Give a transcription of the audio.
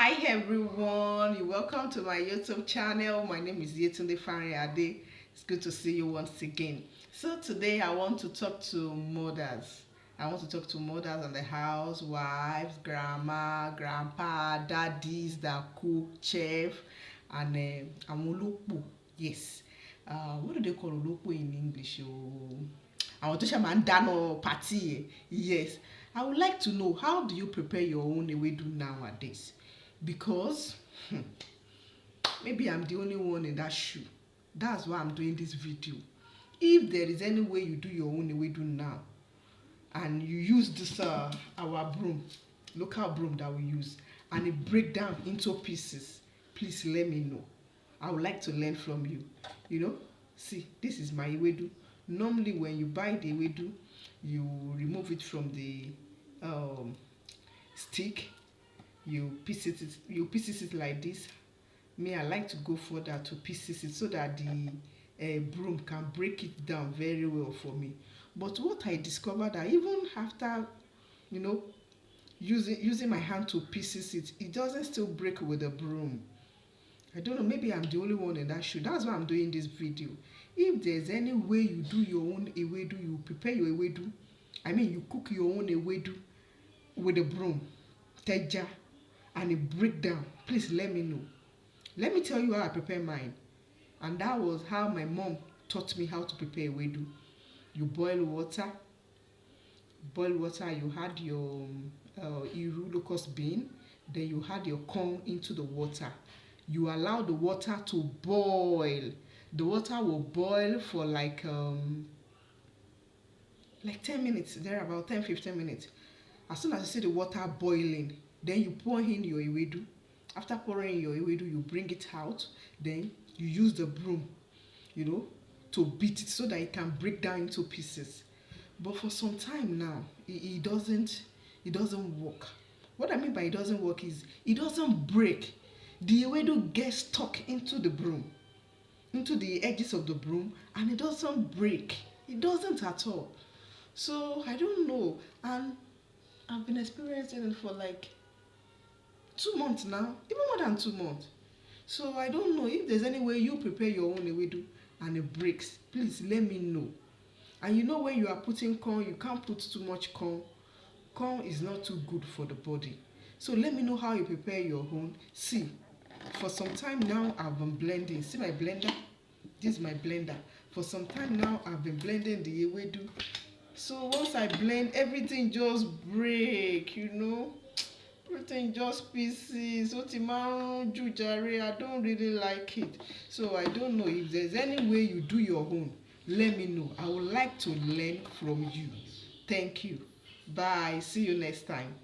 Hi everyone, you're welcome to my YouTube channel. My name is Yetunde Fariade. It's good to see you once again. So today I want to talk to mothers. I want to talk to mothers in the house, wives, grandma, grandpa, daddies that cook, chef, and olokpo. Yes. What do they call olokpo in English? Àwọn tó ṣe máa ń dáná party yẹn. Yes. I would like to know, how do you prepare your own ewedu nowadays? Because maybe I'm the only one in that shoe. That's why I'm doing this video. If there is any way you do your own ewedu now, and you use this our broom, local broom that we use, and it break down into pieces, please let me know. I would like to learn from you. You know, see, this is my ewedu. Normally when you buy the ewedu, you remove it from the stick, you pieces it like this. Me, I like to go further to pieces it so that the broom can break it down very well for me. But what I discovered, that even after, you know, using my hand to pieces it, it doesn't still break with the broom. I don't know, maybe I'm the only one in that shoe. That's why I'm doing this video. If there's any way you do your own ewedu, you prepare your ewedu, I mean you cook your own ewedu with a broom, teja, and it break down, please let me know. Let me tell you how I prepare mine. And that was how my mom taught me how to prepare ewedu. You boil water, you add your iru locust bean, then you add your corn into the water. You allow the water to boil. The water will boil for like 10 minutes, there about 10-15 minutes. As soon as you see the water boiling, then you pour in your ewedu. After pouring in your ewedu, you bring it out. Then you use the broom, you know, to beat it so that it can break down into pieces. But for some time now, it doesn't work. What I mean by it doesn't work is it doesn't break. The ewedu gets stuck into the broom, into the edges of the broom, and it doesn't break. It doesn't at all. So I don't know, and I've been experiencing it for like 2 months now, even more than 2 months. So I don't know if there's any way you prepare your own ewedu and it breaks. Please let me know. And you know, when you are putting corn, you can't put too much corn. Corn is not too good for the body. So let me know how you prepare your own. See, for some time now I've been blending. See my blender? This is my blender. For some time now I've been blending the ewedu. So once I blend, everything just break, you know. Everything just pieces. I don't really like it. So I don't know if there's any way you do your own. Let me know. I would like to learn from you. Thank you. Bye. See you next time.